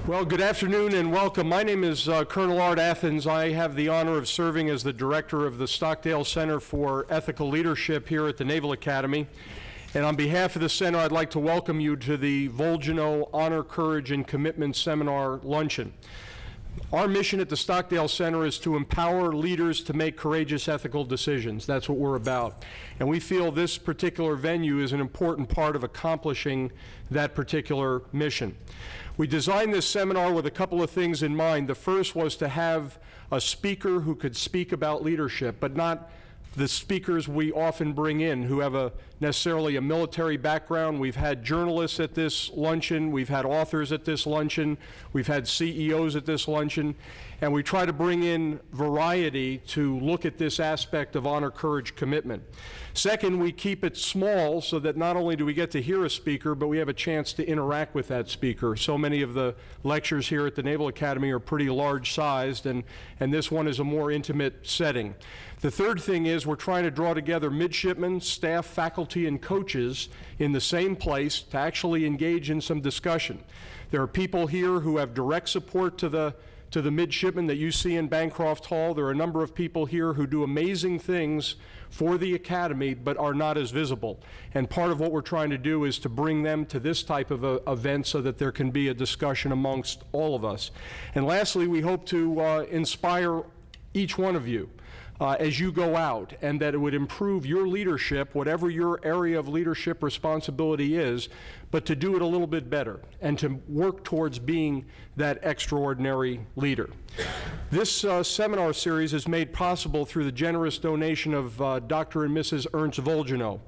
Well, good afternoon and welcome. My name is Colonel Art Athens. I have the honor of serving as the director of the Stockdale Center for Ethical Leadership here at the Naval Academy. And on behalf of the center, I'd like to welcome you to the Volgenau Honor, Courage, and Commitment Seminar Luncheon. Our mission at the Stockdale Center is to empower leaders to make courageous ethical decisions. That's what we're about. And we feel this particular venue is an important part of accomplishing that particular mission. We designed this seminar with a couple of things in mind. The first was to have a speaker who could speak about leadership, but not the speakers we often bring in who have necessarily a military background. We've had journalists at this luncheon, we've had authors at this luncheon, we've had CEOs at this luncheon, and we try to bring in variety to look at this aspect of honor, courage, commitment. Second, we keep it small so that not only do we get to hear a speaker, but we have a chance to interact with that speaker. So many of the lectures here at the Naval Academy are pretty large-sized, and this one is a more intimate setting. The third thing is we're trying to draw together midshipmen, staff, faculty, and coaches in the same place to actually engage in some discussion. There are people here who have direct support to the midshipmen that you see in Bancroft Hall. There are a number of people here who do amazing things for the Academy but are not as visible. And part of what we're trying to do is to bring them to this type of event so that there can be a discussion amongst all of us. And lastly, we hope to inspire each one of you as you go out, and that it would improve your leadership, whatever your area of leadership responsibility is, but to do it a little bit better and to work towards being that extraordinary leader. This seminar series is made possible through the generous donation of Dr. and Mrs. Ernst Volgenau.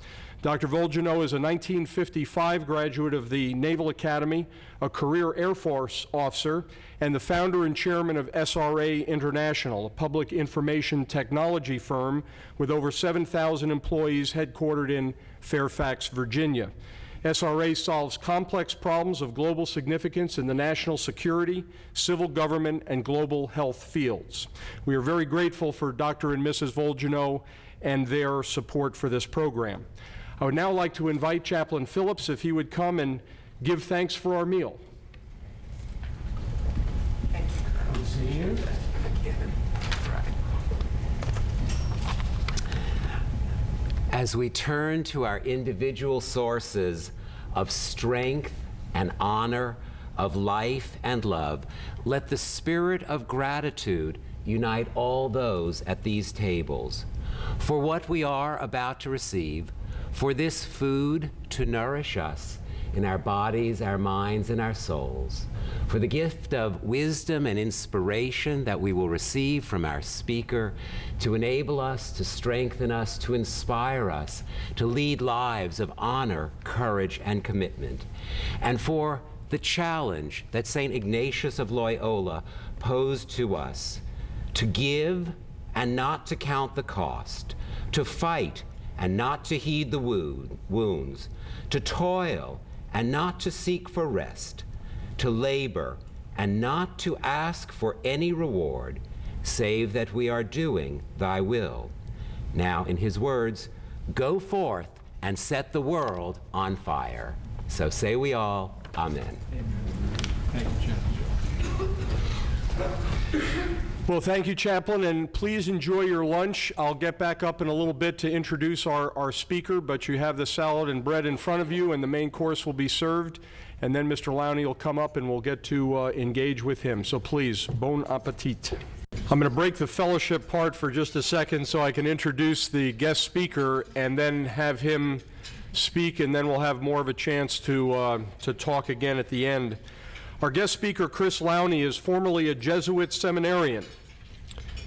Dr. Volgenau is a 1955 graduate of the Naval Academy, a career Air Force officer, and the founder and chairman of SRA International, a public information technology firm with over 7,000 employees headquartered in Fairfax, Virginia. SRA solves complex problems of global significance in the national security, civil government, and global health fields. We are very grateful for Dr. and Mrs. Volgenau and their support for this program. I would now like to invite Chaplain Phillips if he would come and give thanks for our meal. Thank you. Good to see you. As we turn to our individual sources of strength and honor, of life and love, let the spirit of gratitude unite all those at these tables for what we are about to receive, for this food to nourish us in our bodies, our minds, and our souls, for the gift of wisdom and inspiration that we will receive from our speaker to enable us, to strengthen us, to inspire us, to lead lives of honor, courage, and commitment, and for the challenge that St. Ignatius of Loyola posed to us, to give and not to count the cost, to fight and not to heed the wounds, to toil and not to seek for rest, to labor and not to ask for any reward, save that we are doing thy will. Now, in his words, go forth and set the world on fire. So say we all, amen. Thank you, Chaplain. Well, thank you, Chaplain, and please enjoy your lunch. I'll get back up in a little bit to introduce our speaker, but you have the salad and bread in front of you, and the main course will be served, and then Mr. Lowney will come up and we'll get to engage with him. So please, bon appetit. I'm going to break the fellowship part for just a second so I can introduce the guest speaker and then have him speak, and then we'll have more of a chance to talk again at the end. Our guest speaker, Chris Lowney, is formerly a Jesuit seminarian,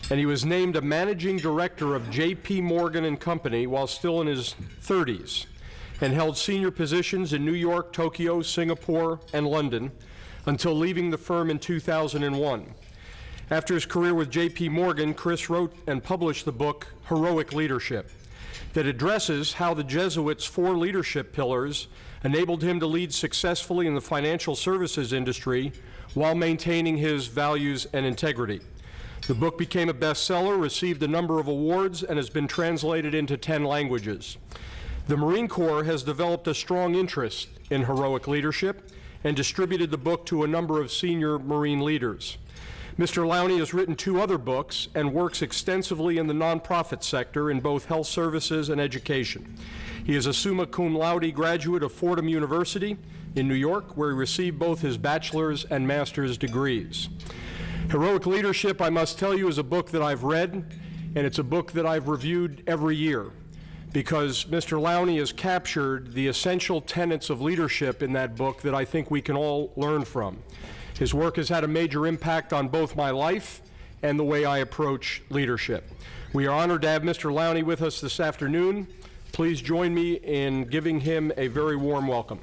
and he was named a managing director of J.P. Morgan and Company while still in his 30s, and held senior positions in New York, Tokyo, Singapore, and London until leaving the firm in 2001. After his career with J.P. Morgan, Chris wrote and published the book Heroic Leadership that addresses how the Jesuits' 4 leadership pillars enabled him to lead successfully in the financial services industry while maintaining his values and integrity. The book became a bestseller, received a number of awards, and has been translated into 10 languages. The Marine Corps has developed a strong interest in heroic leadership and distributed the book to a number of senior Marine leaders. Mr. Lowney has written 2 other books and works extensively in the nonprofit sector in both health services and education. He is a summa cum laude graduate of Fordham University in New York, where he received both his bachelor's and master's degrees. Heroic Leadership, I must tell you, is a book that I've read, and it's a book that I've reviewed every year, because Mr. Lowney has captured the essential tenets of leadership in that book that I think we can all learn from. His work has had a major impact on both my life and the way I approach leadership. We are honored to have Mr. Lowney with us this afternoon. Please join me in giving him a very warm welcome.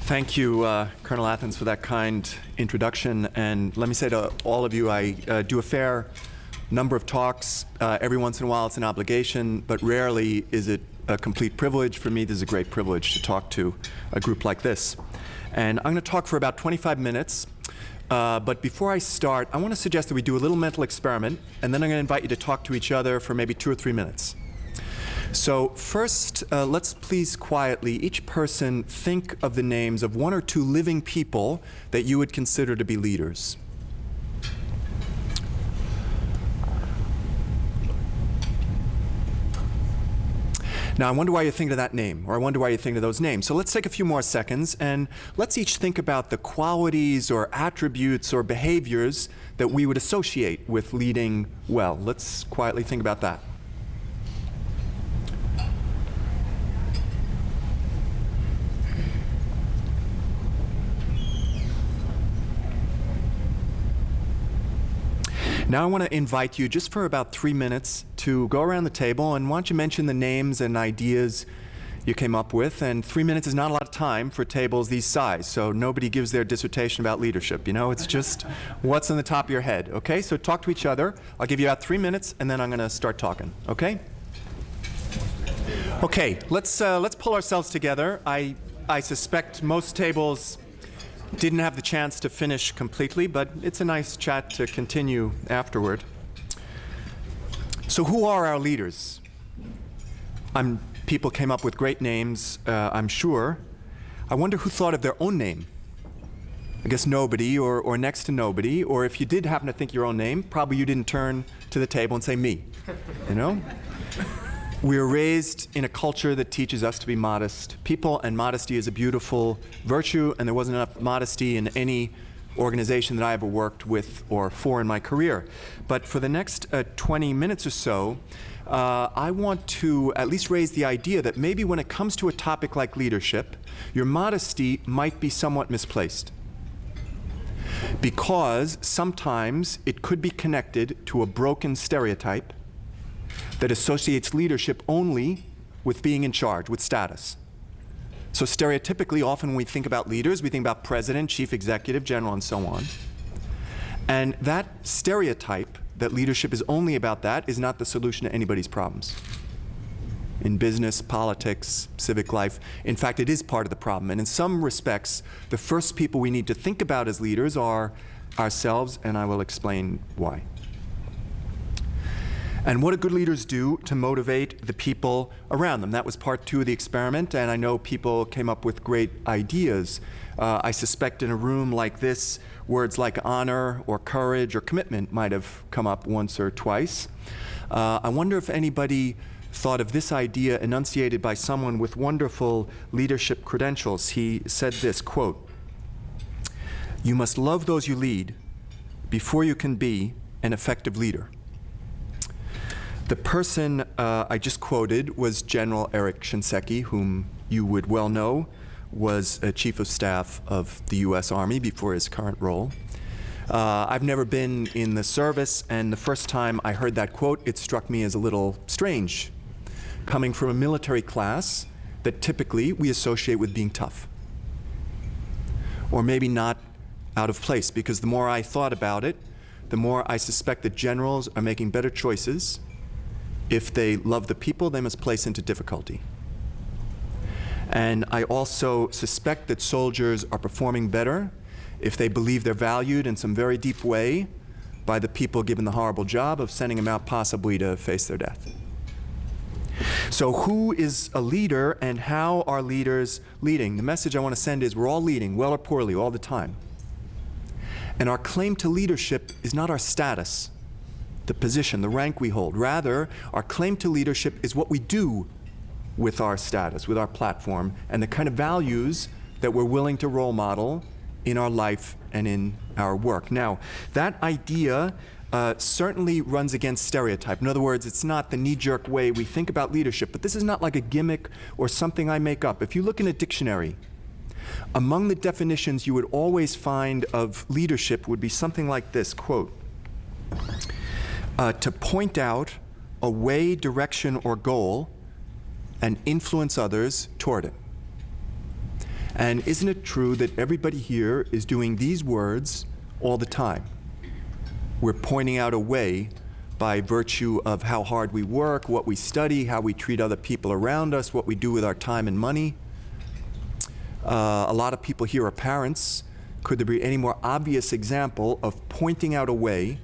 Thank you, Colonel Athens, for that kind introduction. And let me say to all of you, I do a fair number of talks. Every once in a while it's an obligation, but rarely is it a complete privilege. For me, this is a great privilege to talk to a group like this. And I'm going to talk for about 25 minutes. But before I start, I want to suggest that we do a little mental experiment, and then I'm going to invite you to talk to each other for maybe 2 or 3 minutes. So first, let's please quietly, each person think of the names of 1 or 2 living people that you would consider to be leaders. Now, I wonder why you think of that name, or I wonder why you think of those names. So let's take a few more seconds, and let's each think about the qualities or attributes or behaviors that we would associate with leading well. Let's quietly think about that. Now I want to invite you just for about 3 minutes to go around the table, and why don't you mention the names and ideas you came up with. And 3 minutes is not a lot of time for tables these size, so nobody gives their dissertation about leadership. You know, it's just what's on the top of your head. Okay, so talk to each other. I'll give you about 3 minutes, and then I'm going to start talking. Okay? Okay, let's pull ourselves together. I suspect most tables didn't have the chance to finish completely, but it's a nice chat to continue afterward. So who are our leaders? People came up with great names, I'm sure. I wonder who thought of their own name. I guess nobody, or next to nobody, or if you did happen to think your own name, probably you didn't turn to the table and say me, you know? We are raised in a culture that teaches us to be modest people, and modesty is a beautiful virtue, and there wasn't enough modesty in any organization that I ever worked with or for in my career. But for the next 20 minutes or so, I want to at least raise the idea that maybe when it comes to a topic like leadership, your modesty might be somewhat misplaced. Because sometimes it could be connected to a broken stereotype that associates leadership only with being in charge, with status. So stereotypically, often when we think about leaders, we think about president, chief executive, general, and so on. And that stereotype, that leadership is only about that, is not the solution to anybody's problems. In business, politics, civic life, in fact, it is part of the problem. And in some respects, the first people we need to think about as leaders are ourselves, and I will explain why. And what do good leaders do to motivate the people around them? That was part 2 of the experiment, and I know people came up with great ideas. I suspect in a room like this, words like honor or courage or commitment might have come up once or twice. I wonder if anybody thought of this idea enunciated by someone with wonderful leadership credentials. He said this, quote, "You must love those you lead before you can be an effective leader." The person I just quoted was General Eric Shinseki, whom you would well know was a chief of staff of the U.S. Army before his current role. I've never been in the service, and the first time I heard that quote, it struck me as a little strange, coming from a military class that typically we associate with being tough. Or maybe not out of place, because the more I thought about it, the more I suspect that generals are making better choices if they love the people they must place into difficulty. And I also suspect that soldiers are performing better if they believe they're valued in some very deep way by the people given the horrible job of sending them out possibly to face their death. So who is a leader and how are leaders leading? The message I want to send is we're all leading, well or poorly, all the time. And our claim to leadership is not our status, the position, the rank we hold. Rather, our claim to leadership is what we do with our status, with our platform, and the kind of values that we're willing to role model in our life and in our work. Now, that idea certainly runs against stereotype. In other words, it's not the knee-jerk way we think about leadership, but this is not like a gimmick or something I make up. If you look in a dictionary, among the definitions you would always find of leadership would be something like this, quote, to point out a way, direction, or goal and influence others toward it. And isn't it true that everybody here is doing these words all the time? We're pointing out a way by virtue of how hard we work, what we study, how we treat other people around us, what we do with our time and money. A lot of people here are parents. Could there be any more obvious example of pointing out a way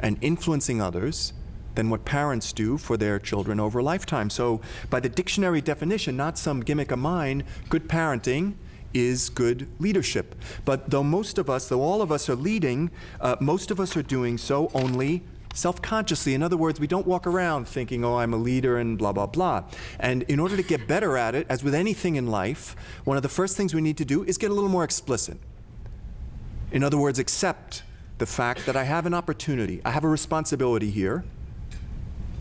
and influencing others than what parents do for their children over a lifetime? So by the dictionary definition, not some gimmick of mine, good parenting is good leadership. But though all of us are leading, most of us are doing so only self-consciously. In other words, we don't walk around thinking, oh, I'm a leader and blah, blah, blah. And in order to get better at it, as with anything in life, one of the first things we need to do is get a little more explicit. In other words, accept the fact that I have an opportunity, I have a responsibility here,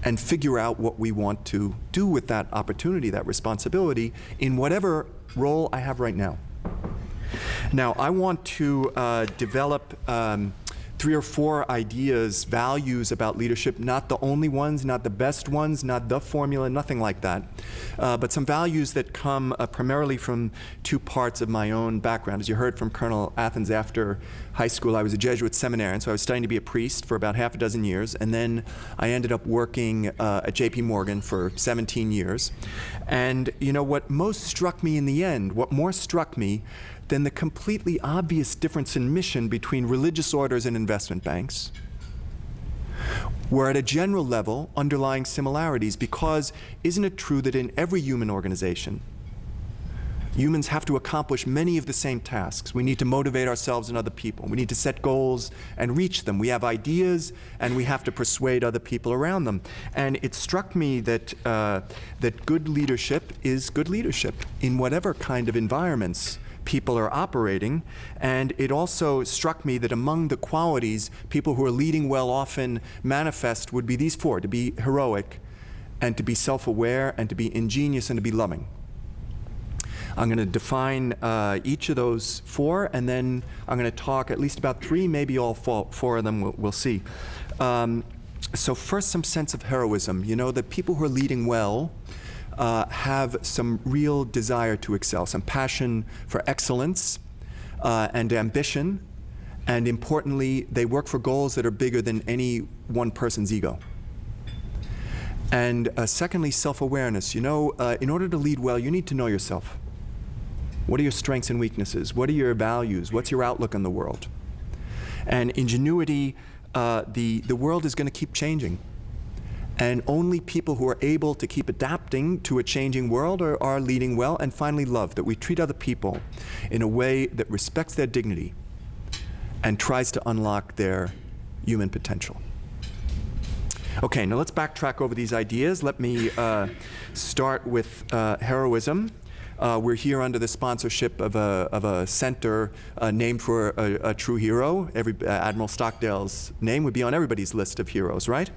and figure out what we want to do with that opportunity, that responsibility, in whatever role I have right now. Now, I want to develop 3 or 4 ideas, values about leadership, not the only ones, not the best ones, not the formula, nothing like that, but some values that come primarily from 2 parts of my own background. As you heard from Colonel Athens, after high school, I was a Jesuit seminarian, so I was studying to be a priest for about half a dozen years, and then I ended up working at J.P. Morgan for 17 years. And you know, what most struck me in the end, what more struck me than the completely obvious difference in mission between religious orders and investment banks were at a general level underlying similarities, because isn't it true that in every human organization, humans have to accomplish many of the same tasks? We need to motivate ourselves and other people. We need to set goals and reach them. We have ideas, and we have to persuade other people around them. And it struck me that, that good leadership is good leadership in whatever kind of environments people are operating. And it also struck me that among the qualities people who are leading well often manifest would be these 4: to be heroic, and to be self-aware, and to be ingenious, and to be loving. I'm going to define each of those 4, and then I'm going to talk at least about 3, maybe all 4 of them, we'll see. So first, some sense of heroism. You know, that people who are leading well have some real desire to excel, some passion for excellence and ambition, and importantly, they work for goals that are bigger than any one person's ego. And secondly, self-awareness. You know, in order to lead well, you need to know yourself. What are your strengths and weaknesses? What are your values? What's your outlook on the world? And ingenuity, the world is going to keep changing. And only people who are able to keep adapting to a changing world are leading well. And finally, love, that we treat other people in a way that respects their dignity and tries to unlock their human potential. Okay, now let's backtrack over these ideas. Let me start with heroism. We're here under the sponsorship of a center named for a true hero. Admiral Stockdale's name would be on everybody's list of heroes, right?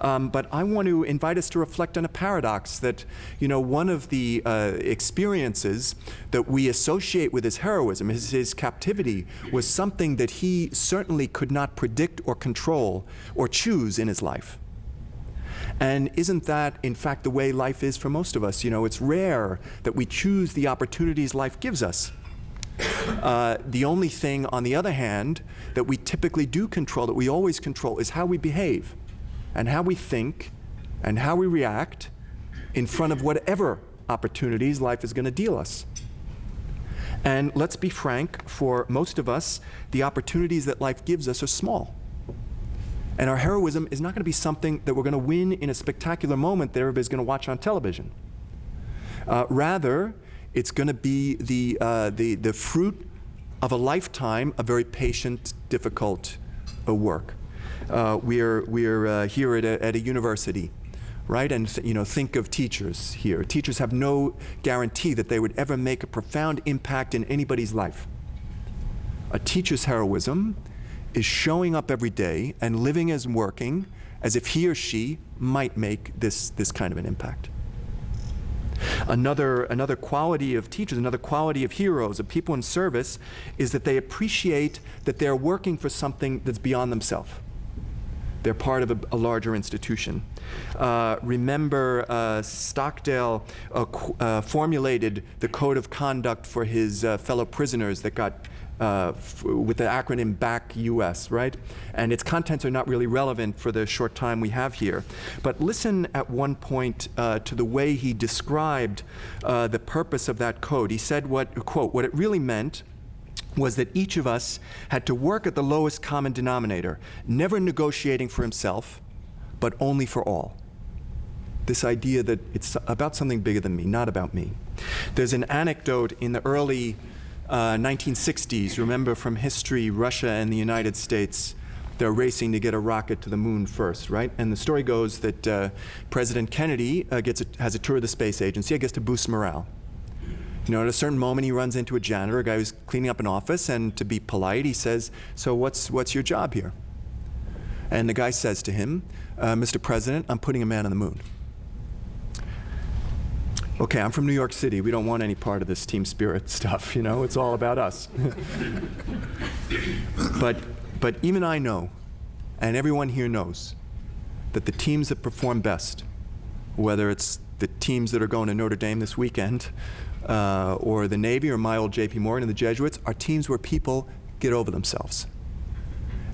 But I want to invite us to reflect on a paradox that, you know, one of the experiences that we associate with his heroism, his captivity, was something that he certainly could not predict or control or choose in his life. And isn't that, in fact, the way life is for most of us? You know, it's rare that we choose the opportunities life gives us. The only thing, on the other hand, that we typically do control, that we always control, is how we behave and how we think and how we react in front of whatever opportunities life is going to deal us. And let's be frank, for most of us, the opportunities that life gives us are small. And our heroism is not going to be something that we're going to win in a spectacular moment that everybody's going to watch on television. Rather, it's going to be the fruit of a lifetime of very patient, difficult work. We're here at a university, right? And think of teachers here. Teachers have no guarantee that they would ever make a profound impact in anybody's life. A teacher's heroism is showing up every day and living and working as if he or she might make this kind of an impact. Another quality of teachers, another quality of heroes, of people in service, is that they appreciate that they're working for something that's beyond themselves. They're part of a larger institution. Remember, Stockdale formulated the code of conduct for his fellow prisoners that got with the acronym BACK US, right? And its contents are not really relevant for the short time we have here. But listen at one point to the way he described the purpose of that code. He said, quote, what it really meant was that each of us had to work at the lowest common denominator, never negotiating for himself, but only for all. This idea that it's about something bigger than me, not about me. There's an anecdote in the early 1960s, remember from history, Russia and the United States, they're racing to get a rocket to the moon first, right? And the story goes that President Kennedy has a tour of the space agency, I guess to boost morale. At a certain moment he runs into a janitor, a guy who's cleaning up an office, and to be polite, he says, so what's your job here? And the guy says to him, Mr. President, I'm putting a man on the moon. Okay, I'm from New York City. We don't want any part of this team spirit stuff, it's all about us. But even I know, and everyone here knows, that the teams that perform best, whether it's the teams that are going to Notre Dame this weekend, or the Navy, or my old J.P. Morgan and the Jesuits, are teams where people get over themselves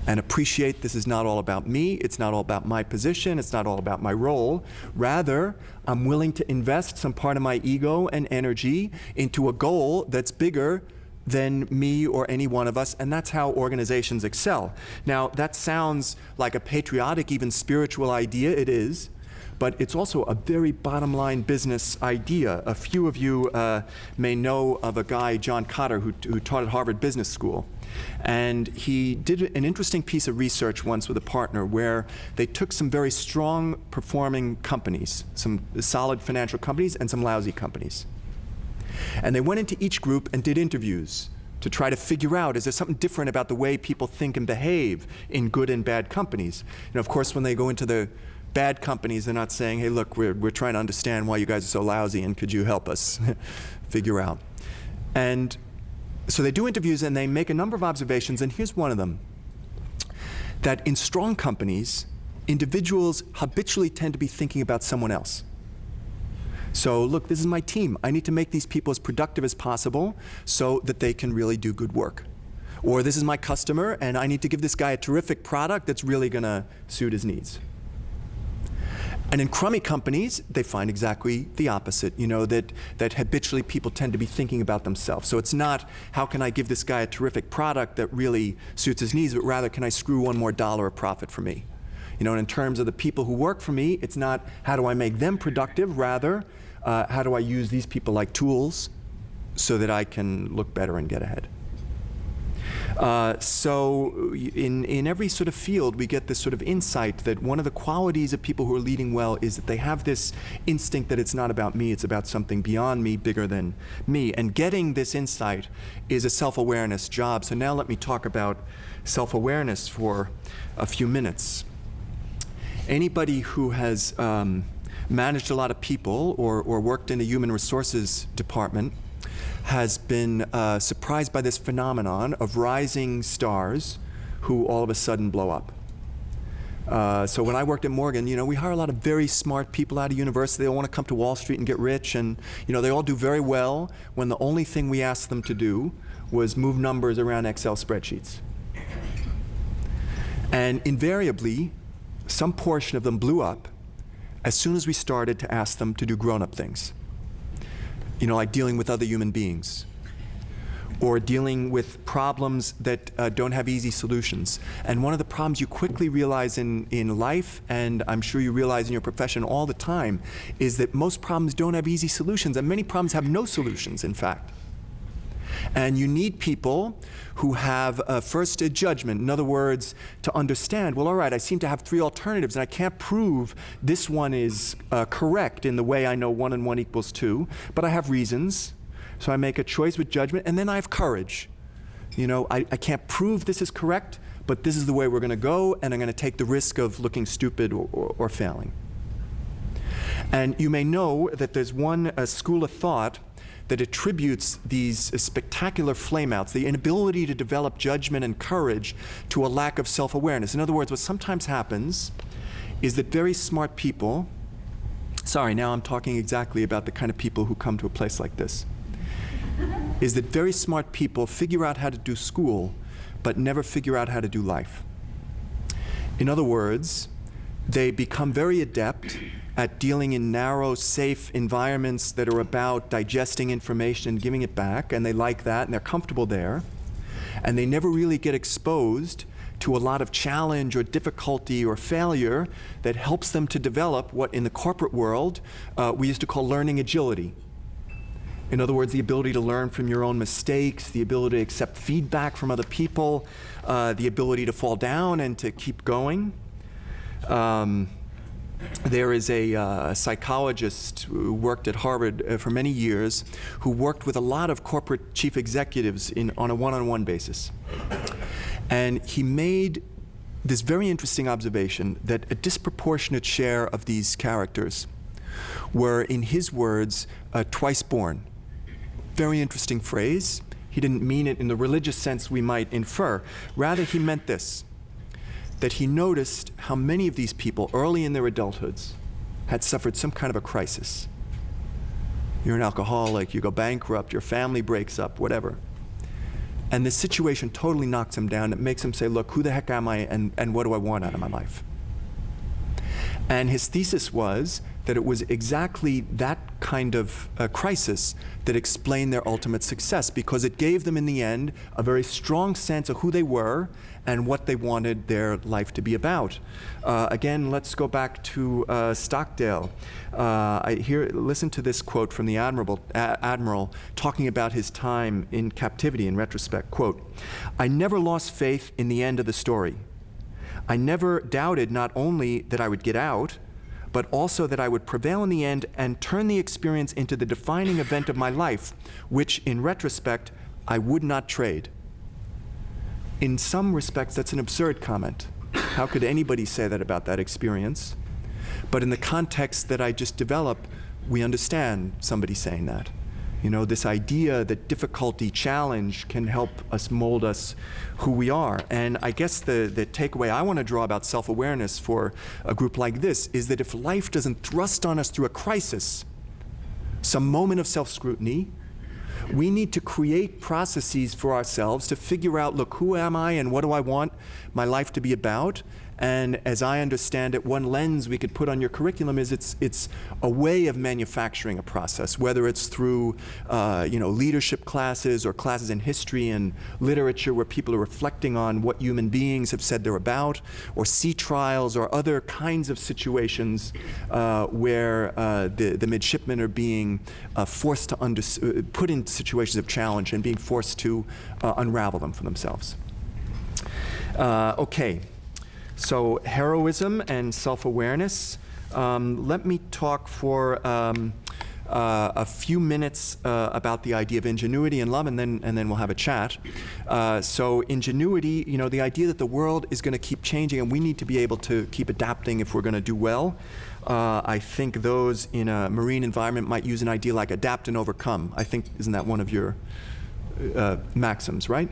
and appreciate this is not all about me, it's not all about my position, it's not all about my role. Rather, I'm willing to invest some part of my ego and energy into a goal that's bigger than me or any one of us, and that's how organizations excel. Now, that sounds like a patriotic, even spiritual idea. It is. But it's also a very bottom line business idea. A few of you may know of a guy, John Cotter, who taught at Harvard Business School. And he did an interesting piece of research once with a partner where they took some very strong performing companies, some solid financial companies and some lousy companies. And they went into each group and did interviews to try to figure out, is there something different about the way people think and behave in good and bad companies? And of course, when they go into the bad companies, they're not saying, hey, look, we're trying to understand why you guys are so lousy and could you help us figure out. And so they do interviews and they make a number of observations, and here's one of them. That in strong companies, individuals habitually tend to be thinking about someone else. So look, this is my team. I need to make these people as productive as possible so that they can really do good work. Or this is my customer and I need to give this guy a terrific product that's really going to suit his needs. And in crummy companies, they find exactly the opposite, that habitually people tend to be thinking about themselves. So it's not, how can I give this guy a terrific product that really suits his needs, but rather, can I screw one more dollar of profit for me? And in terms of the people who work for me, it's not, how do I make them productive? Rather, how do I use these people like tools so that I can look better and get ahead? So in every sort of field, we get this sort of insight that one of the qualities of people who are leading well is that they have this instinct that it's not about me, it's about something beyond me, bigger than me. And getting this insight is a self-awareness job. So now let me talk about self-awareness for a few minutes. Anybody who has managed a lot of people or worked in a human resources department has been surprised by this phenomenon of rising stars who all of a sudden blow up. So when I worked at Morgan, we hire a lot of very smart people out of university. They all want to come to Wall Street and get rich, and they all do very well when the only thing we asked them to do was move numbers around Excel spreadsheets. And invariably, some portion of them blew up as soon as we started to ask them to do grown-up things. Like dealing with other human beings, or dealing with problems that don't have easy solutions. And one of the problems you quickly realize in life, and I'm sure you realize in your profession all the time, is that most problems don't have easy solutions, and many problems have no solutions, in fact. And you need people who have first a judgment. In other words, to understand, well, all right, I seem to have 3 alternatives, and I can't prove this one is correct in the way I know 1 and 1 equals 2, but I have reasons. So I make a choice with judgment, and then I have courage. You know, I can't prove this is correct, but this is the way we're going to go, and I'm going to take the risk of looking stupid or failing. And you may know that there's one school of thought that attributes these spectacular flameouts, the inability to develop judgment and courage, to a lack of self-awareness. In other words, what sometimes happens is that very smart people, sorry, now I'm talking exactly about the kind of people who come to a place like this, is that very smart people figure out how to do school, but never figure out how to do life. In other words, they become very adept at dealing in narrow, safe environments that are about digesting information and giving it back, and they like that, and they're comfortable there. And they never really get exposed to a lot of challenge or difficulty or failure that helps them to develop what in the corporate world we used to call learning agility. In other words, the ability to learn from your own mistakes, the ability to accept feedback from other people, the ability to fall down and to keep going. There is a psychologist who worked at Harvard for many years who worked with a lot of corporate chief executives on a one-on-one basis. And he made this very interesting observation that a disproportionate share of these characters were, in his words, twice born. Very interesting phrase. He didn't mean it in the religious sense we might infer. Rather, he meant this, that he noticed how many of these people early in their adulthoods had suffered some kind of a crisis. You're an alcoholic, you go bankrupt, your family breaks up, whatever. And this situation totally knocks him down. It makes him say, look, who the heck am I and what do I want out of my life? And his thesis was that it was exactly that kind of crisis that explained their ultimate success, because it gave them in the end a very strong sense of who they were and what they wanted their life to be about. Again, let's go back to Stockdale. Listen to this quote from the admiral talking about his time in captivity in retrospect. Quote, "I never lost faith in the end of the story. I never doubted not only that I would get out, but also that I would prevail in the end and turn the experience into the defining event of my life, which, in retrospect, I would not trade." In some respects, that's an absurd comment. How could anybody say that about that experience? But in the context that I just developed, we understand somebody saying that. You know, this idea that difficulty, challenge can help us mold us who we are. And I guess the takeaway I want to draw about self-awareness for a group like this is that if life doesn't thrust on us through a crisis, some moment of self-scrutiny, we need to create processes for ourselves to figure out, look, who am I and what do I want my life to be about? And as I understand it, one lens we could put on your curriculum is it's a way of manufacturing a process, whether it's through leadership classes or classes in history and literature where people are reflecting on what human beings have said they're about, or sea trials or other kinds of situations where the midshipmen are being forced to put in situations of challenge and being forced to unravel them for themselves. Okay. So heroism and self-awareness. Let me talk for a few minutes about the idea of ingenuity and love, and then we'll have a chat. So ingenuity, you know, the idea that the world is going to keep changing and we need to be able to keep adapting if we're going to do well. I think those in a marine environment might use an idea like adapt and overcome. I think, isn't that one of your maxims, right?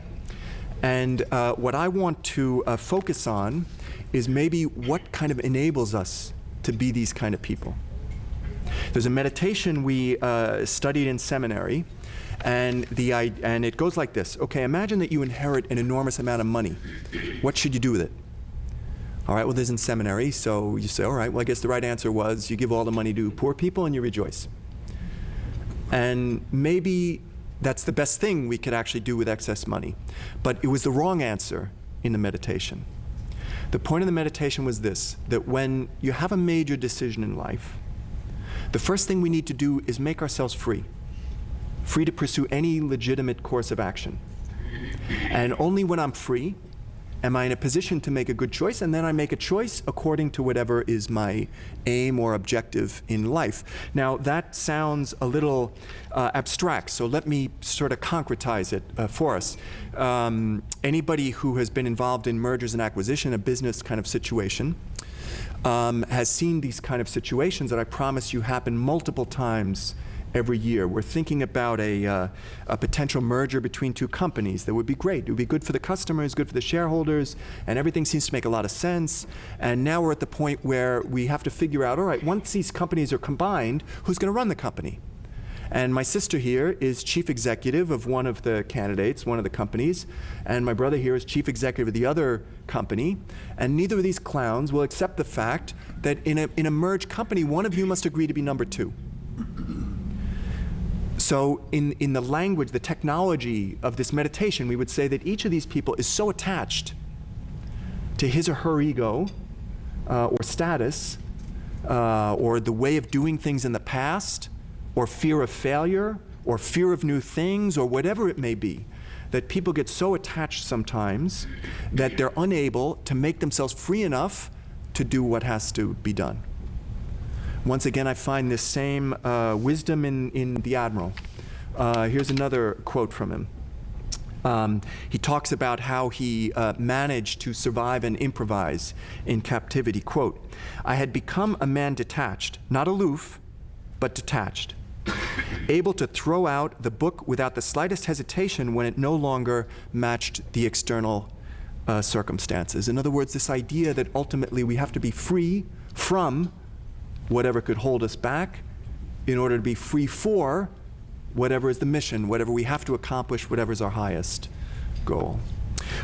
And what I want to focus on is maybe what kind of enables us to be these kind of people. There's a meditation we studied in seminary, and it goes like this. Okay, imagine that you inherit an enormous amount of money. What should you do with it? All right, well, this is in seminary, so you say, all right, well, I guess the right answer was you give all the money to poor people and you rejoice. And maybe That's the best thing we could actually do with excess money. But it was the wrong answer in the meditation. The point of the meditation was this, that when you have a major decision in life, the first thing we need to do is make ourselves free to pursue any legitimate course of action. And only when I'm free am I in a position to make a good choice, and then I make a choice according to whatever is my aim or objective in life. Now, that sounds a little abstract, so let me sort of concretize it for us. Anybody who has been involved in mergers and acquisition, a business kind of situation, has seen these kind of situations that I promise you happen multiple times every year. We're thinking about a potential merger between two companies that would be great. It would be good for the customers, good for the shareholders, and everything seems to make a lot of sense. And now we're at the point where we have to figure out, all right, once these companies are combined, who's going to run the company? And my sister here is chief executive of one of the candidates, one of the companies, and my brother here is chief executive of the other company, and neither of these clowns will accept the fact that in a merged company, one of you must agree to be number two. So in the language, the technology of this meditation, we would say that each of these people is so attached to his or her ego or status or the way of doing things in the past or fear of failure or fear of new things or whatever it may be, that people get so attached sometimes that they're unable to make themselves free enough to do what has to be done. Once again, I find this same wisdom in the Admiral. Here's another quote from him. He talks about how he managed to survive and improvise in captivity. Quote, "I had become a man detached, not aloof, but detached, able to throw out the book without the slightest hesitation when it no longer matched the external circumstances." In other words, this idea that ultimately we have to be free from whatever could hold us back in order to be free for whatever is the mission, whatever we have to accomplish, whatever is our highest goal.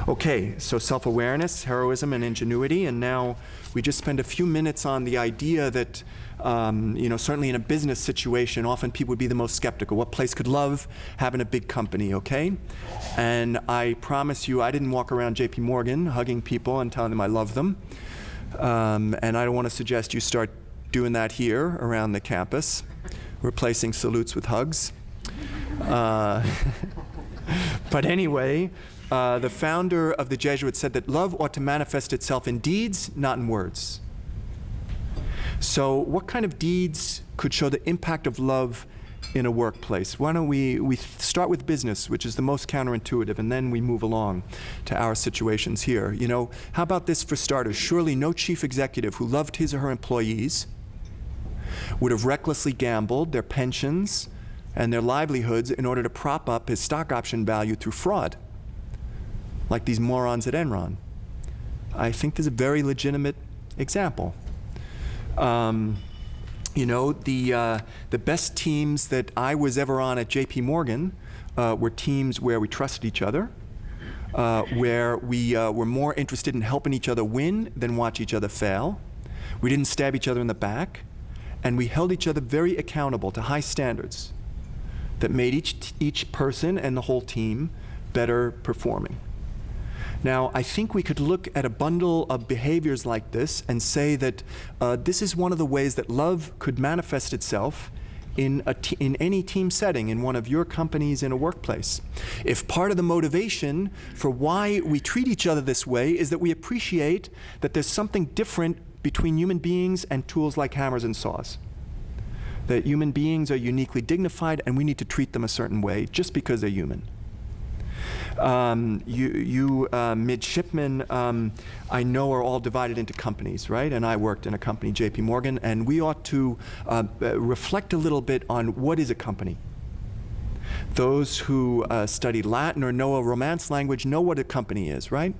Okay, so self-awareness, heroism, and ingenuity, and now we just spend a few minutes on the idea that, certainly in a business situation, often people would be the most skeptical. What place could love have in a big company, okay? And I promise you, I didn't walk around J.P. Morgan hugging people and telling them I love them. And I don't want to suggest you start doing that here around the campus, replacing salutes with hugs. But anyway, the founder of the Jesuit said that love ought to manifest itself in deeds, not in words. So what kind of deeds could show the impact of love in a workplace? Why don't we start with business, which is the most counterintuitive, and then we move along to our situations here. How about this for starters? Surely no chief executive who loved his or her employees would have recklessly gambled their pensions and their livelihoods in order to prop up his stock option value through fraud, like these morons at Enron. I think there's a very legitimate example. The best teams that I was ever on at J.P. Morgan were teams where we trusted each other, where we were more interested in helping each other win than watch each other fail. We didn't stab each other in the back, and we held each other very accountable to high standards that made each person and the whole team better performing. Now, I think we could look at a bundle of behaviors like this and say that this is one of the ways that love could manifest itself in any team setting, in one of your companies, in a workplace. If part of the motivation for why we treat each other this way is that we appreciate that there's something different between human beings and tools like hammers and saws. That human beings are uniquely dignified and we need to treat them a certain way just because they're human. You midshipmen, I know, are all divided into companies, right? And I worked in a company, J.P. Morgan, and we ought to reflect a little bit on what is a company. Those who study Latin or know a Romance language know what a company is, right?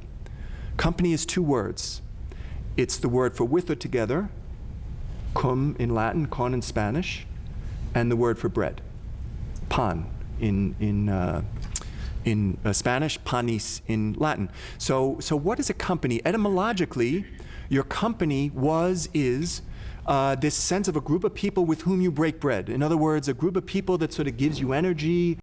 Company is two words. It's the word for with or together, cum in Latin, con in Spanish, and the word for bread, pan in Spanish, panis in Latin. So what is a company? Etymologically, your company is this sense of a group of people with whom you break bread. In other words, a group of people that sort of gives you energy,